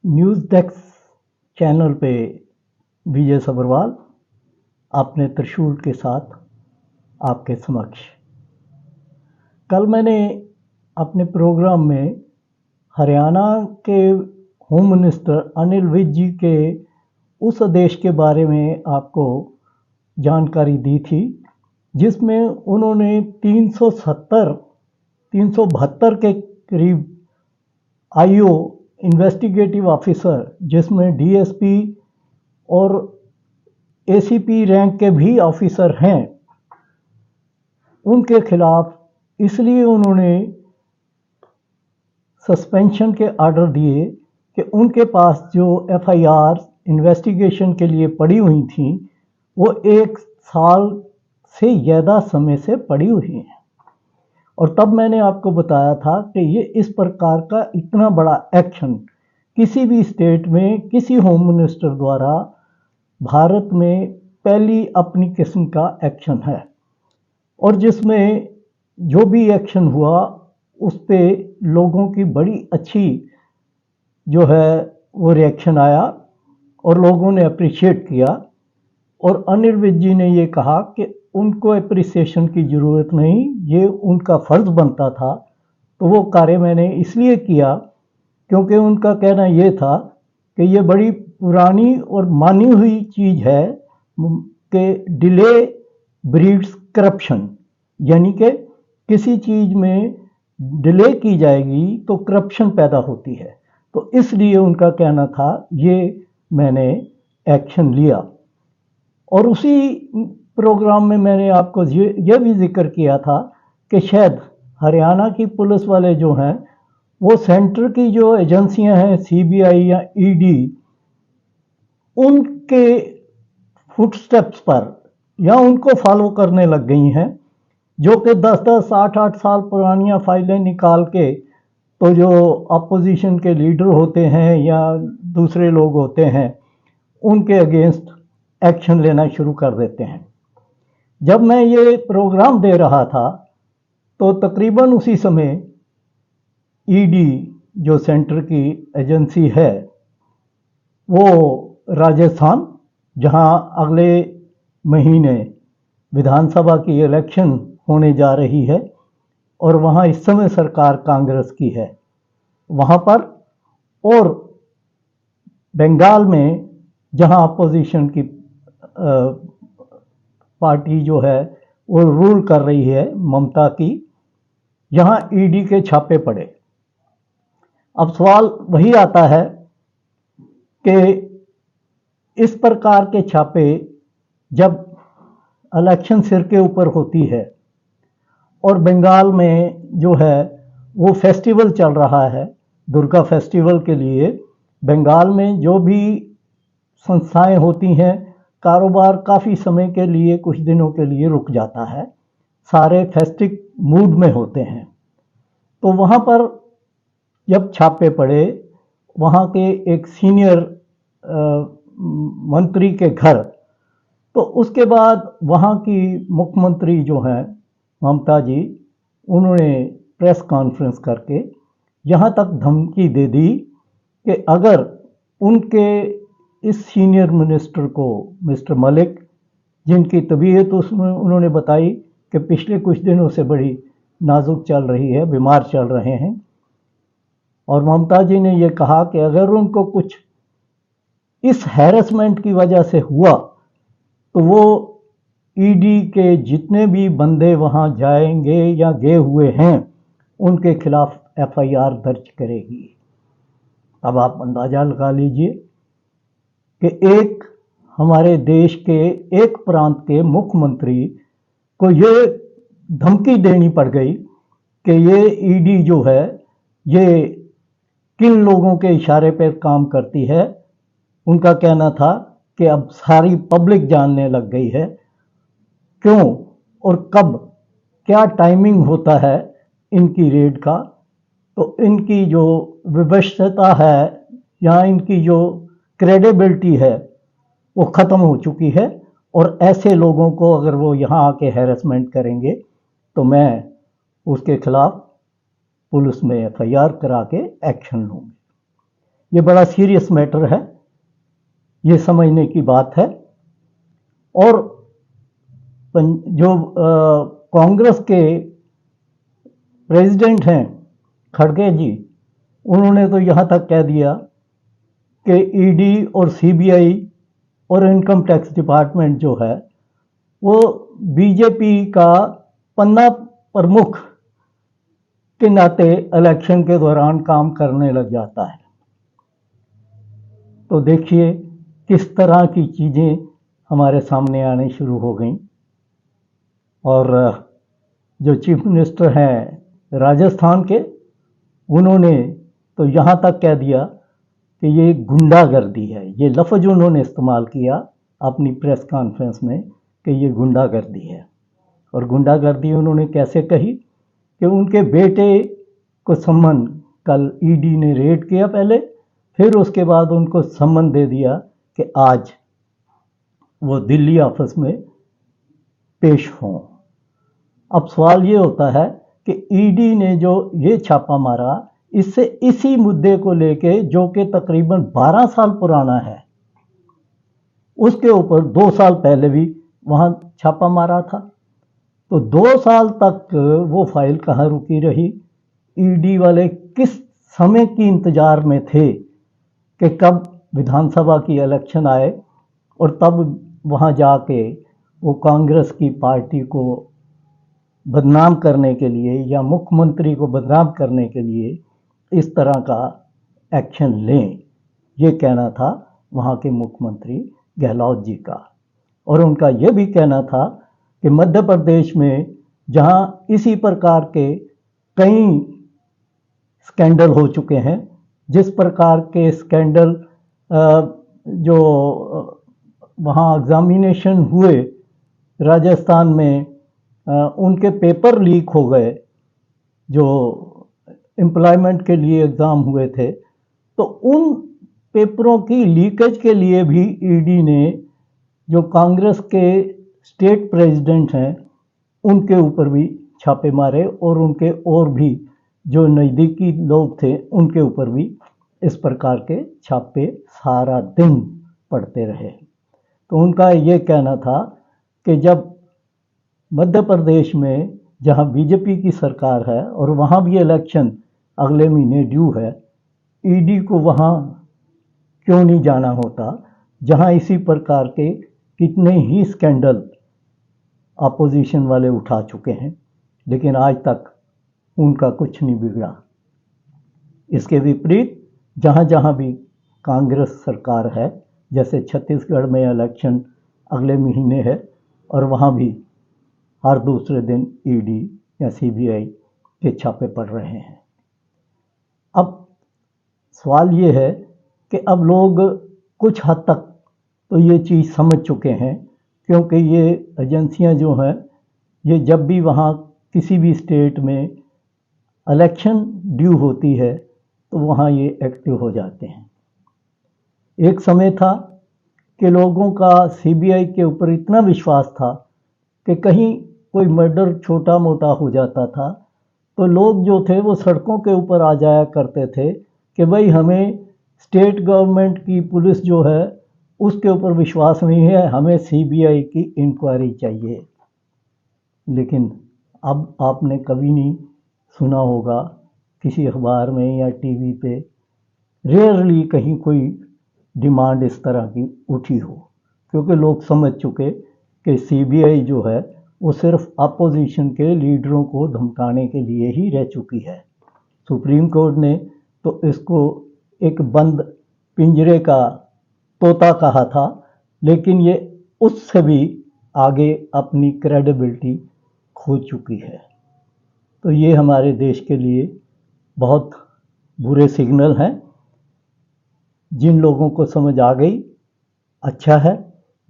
News desk channel पे विजय सब्रवाल अपने त्रिशूल के साथ आपके समक्ष। कल मैंने अपने प्रोग्राम में हरियाणा के होम मिनिस्टर अनिल विज जी के उस आदेश के बारे में आपको जानकारी दी थी, जिसमें उन्होंने 372 के करीब आईओ इन्वेस्टिगेटिव ऑफिसर, जिसमें डीएसपी और एसीपी रैंक के भी ऑफिसर हैं, उनके खिलाफ इसलिए उन्होंने सस्पेंशन के ऑर्डर दिए कि उनके पास जो एफआईआर इन्वेस्टिगेशन के लिए पड़ी हुई थी वो 1 साल से ज़्यादा समय से पड़ी हुई हैं। और तब मैंने आपको बताया था कि ये इस प्रकार का इतना बड़ा एक्शन किसी भी स्टेट में किसी होम मिनिस्टर द्वारा भारत में पहली अपनी किस्म का एक्शन है, और जिसमें जो भी एक्शन हुआ उस पे लोगों की बड़ी अच्छी जो है वो रिएक्शन आया और लोगों ने अप्रिशिएट किया। और अनिल विज जी ने ये कहा कि उनको अप्रिसिएशन की ज़रूरत नहीं, ये उनका फ़र्ज़ बनता था। तो वो कार्य मैंने इसलिए किया क्योंकि उनका कहना ये था कि ये बड़ी पुरानी और मानी हुई चीज़ है कि डिले ब्रीड्स करप्शन, यानी कि किसी चीज़ में डिले की जाएगी तो करप्शन पैदा होती है। तो इसलिए उनका कहना था, ये मैंने एक्शन लिया। और उसी प्रोग्राम में मैंने आपको ये भी जिक्र किया था कि शायद हरियाणा की पुलिस वाले जो हैं वो सेंटर की जो एजेंसियां हैं सीबीआई या ईडी, उनके फुटस्टेप्स पर या उनको फॉलो करने लग गई हैं, जो कि 10-10, 8-8 साल पुरानियां फाइलें निकाल के तो जो अपोजिशन के लीडर होते हैं या दूसरे लोग होते हैं उनके अगेंस्ट एक्शन लेना शुरू कर देते हैं। जब मैं ये प्रोग्राम दे रहा था तो तकरीबन उसी समय ईडी जो सेंटर की एजेंसी है वो राजस्थान, जहां अगले महीने विधानसभा की इलेक्शन होने जा रही है और वहां इस समय सरकार कांग्रेस की है, वहां पर, और बंगाल में जहां अपोजिशन की पार्टी जो है वो रूल कर रही है ममता की, यहाँ ईडी के छापे पड़े। अब सवाल वही आता है कि इस प्रकार के छापे जब इलेक्शन सिर के ऊपर होती है और बंगाल में जो है वो फेस्टिवल चल रहा है, दुर्गा फेस्टिवल के लिए बंगाल में जो भी संस्थाएं होती हैं, कारोबार काफ़ी समय के लिए, कुछ दिनों के लिए रुक जाता है, सारे फेस्टिव मूड में होते हैं। तो वहाँ पर जब छापे पड़े, वहाँ के एक सीनियर मंत्री के घर, तो उसके बाद वहाँ की मुख्यमंत्री जो हैं ममता जी, उन्होंने प्रेस कॉन्फ्रेंस करके यहाँ तक धमकी दे दी कि अगर उनके इस सीनियर मिनिस्टर को, मिस्टर मलिक, जिनकी तबीयत उसमें उन्होंने बताई कि पिछले कुछ दिनों से बड़ी नाजुक चल रही है, बीमार चल रहे हैं, और ममता जी ने ये कहा कि अगर उनको कुछ इस हैरेसमेंट की वजह से हुआ तो वो ईडी के जितने भी बंदे वहाँ जाएंगे या गए हुए हैं उनके खिलाफ एफआईआर दर्ज करेगी। अब आप अंदाज़ा लगा लीजिए कि एक हमारे देश के एक प्रांत के मुख्यमंत्री को ये धमकी देनी पड़ गई कि ये ईडी जो है ये किन लोगों के इशारे पर काम करती है। उनका कहना था कि अब सारी पब्लिक जानने लग गई है क्यों और कब क्या टाइमिंग होता है इनकी रेड का, तो इनकी जो विवशता है या इनकी जो क्रेडिबिलिटी है वो ख़त्म हो चुकी है, और ऐसे लोगों को अगर वो यहाँ आके हैरेसमेंट करेंगे तो मैं उसके खिलाफ पुलिस में एफआईआर करा के एक्शन लूँगी। ये बड़ा सीरियस मैटर है, ये समझने की बात है। और जो कांग्रेस के प्रेसिडेंट हैं खड़गे जी, उन्होंने तो यहाँ तक कह दिया कि ईडी और सीबीआई और इनकम टैक्स डिपार्टमेंट जो है वो बीजेपी का पन्ना प्रमुख के नाते इलेक्शन के दौरान काम करने लग जाता है। तो देखिए किस तरह की चीज़ें हमारे सामने आने शुरू हो गई। और जो चीफ मिनिस्टर हैं राजस्थान के, उन्होंने तो यहाँ तक कह दिया कि ये गुंडागर्दी है। ये लफ्ज़ उन्होंने इस्तेमाल किया अपनी प्रेस कॉन्फ्रेंस में कि ये गुंडागर्दी है। और गुंडागर्दी उन्होंने कैसे कही कि उनके बेटे को सम्मन कल ईडी ने रेड किया पहले, फिर उसके बाद उनको सम्मन दे दिया कि आज वो दिल्ली ऑफिस में पेश हों। अब सवाल ये होता है कि ईडी ने जो ये छापा मारा, इससे इसी मुद्दे को लेके जो कि तकरीबन 12 साल पुराना है, उसके ऊपर 2 साल पहले भी वहाँ छापा मारा था। तो 2 साल तक वो फाइल कहाँ रुकी रही? ईडी वाले किस समय की इंतजार में थे कि कब विधानसभा की इलेक्शन आए और तब वहाँ जाके वो कांग्रेस की पार्टी को बदनाम करने के लिए या मुख्यमंत्री को बदनाम करने के लिए इस तरह का एक्शन लें। ये कहना था वहाँ के मुख्यमंत्री गहलोत जी का। और उनका ये भी कहना था कि मध्य प्रदेश में जहाँ इसी प्रकार के कई स्कैंडल हो चुके हैं, जिस प्रकार के स्कैंडल जो वहाँ एग्जामिनेशन हुए राजस्थान में, उनके पेपर लीक हो गए जो एम्प्लॉयमेंट के लिए एग्ज़ाम हुए थे। तो उन पेपरों की लीकेज के लिए भी ईडी ने जो कांग्रेस के स्टेट प्रेसिडेंट हैं उनके ऊपर भी छापे मारे और उनके और भी जो नज़दीकी लोग थे उनके ऊपर भी इस प्रकार के छापे सारा दिन पड़ते रहे। तो उनका ये कहना था कि जब मध्य प्रदेश में जहाँ बीजेपी की सरकार है और वहाँ भी इलेक्शन अगले महीने ड्यू है, ईडी को वहाँ क्यों नहीं जाना होता जहाँ इसी प्रकार के कितने ही स्कैंडल अपोजिशन वाले उठा चुके हैं, लेकिन आज तक उनका कुछ नहीं बिगड़ा। इसके विपरीत जहाँ जहाँ भी कांग्रेस सरकार है, जैसे छत्तीसगढ़ में इलेक्शन अगले महीने है और वहाँ भी हर दूसरे दिन ईडी या सीबीआई के छापे पड़ रहे हैं। अब सवाल ये है कि अब लोग कुछ हद तक तो ये चीज़ समझ चुके हैं, क्योंकि ये एजेंसियां जो हैं ये जब भी वहाँ किसी भी स्टेट में इलेक्शन ड्यू होती है तो वहाँ ये एक्टिव हो जाते हैं। एक समय था कि लोगों का सीबीआई के ऊपर इतना विश्वास था कि कहीं कोई मर्डर छोटा मोटा हो जाता था तो लोग जो थे वो सड़कों के ऊपर आ जाया करते थे कि भाई हमें स्टेट गवर्नमेंट की पुलिस जो है उसके ऊपर विश्वास नहीं है, हमें सीबीआई की इंक्वायरी चाहिए। लेकिन अब आपने कभी नहीं सुना होगा किसी अखबार में या टीवी पे, रेयरली कहीं कोई डिमांड इस तरह की उठी हो, क्योंकि लोग समझ चुके कि सीबीआई जो है वो सिर्फ अपोजिशन के लीडरों को धमकाने के लिए ही रह चुकी है। सुप्रीम कोर्ट ने तो इसको एक बंद पिंजरे का तोता कहा था, लेकिन ये उससे भी आगे अपनी क्रेडिबिलिटी खो चुकी है। तो ये हमारे देश के लिए बहुत बुरे सिग्नल हैं। जिन लोगों को समझ आ गई अच्छा है,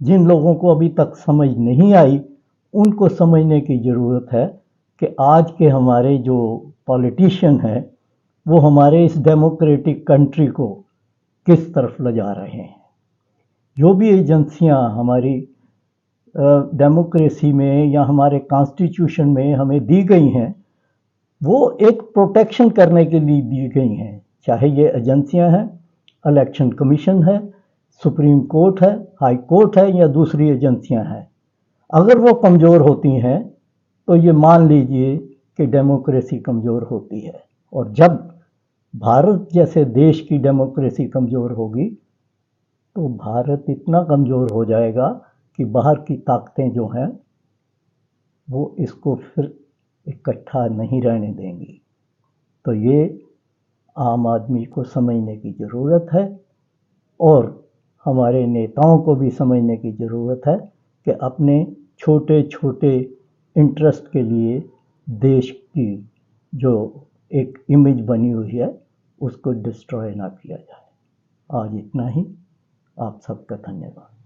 जिन लोगों को अभी तक समझ नहीं आई उनको समझने की ज़रूरत है कि आज के हमारे जो पॉलिटिशियन हैं वो हमारे इस डेमोक्रेटिक कंट्री को किस तरफ ले जा रहे हैं। जो भी एजेंसियां हमारी डेमोक्रेसी में या हमारे कॉन्स्टिट्यूशन में हमें दी गई हैं वो एक प्रोटेक्शन करने के लिए दी गई हैं, चाहे ये एजेंसियां हैं, इलेक्शन कमीशन है, सुप्रीम कोर्ट है, हाई कोर्ट है या दूसरी एजेंसियां हैं, अगर वो कमज़ोर होती हैं तो ये मान लीजिए कि डेमोक्रेसी कमज़ोर होती है। और जब भारत जैसे देश की डेमोक्रेसी कमज़ोर होगी तो भारत इतना कमज़ोर हो जाएगा कि बाहर की ताकतें जो हैं वो इसको फिर इकट्ठा नहीं रहने देंगी। तो ये आम आदमी को समझने की ज़रूरत है और हमारे नेताओं को भी समझने की ज़रूरत है कि अपने छोटे छोटे इंटरेस्ट के लिए देश की जो एक इमेज बनी हुई है उसको डिस्ट्रॉय ना किया जाए। आज इतना ही। आप सबका धन्यवाद।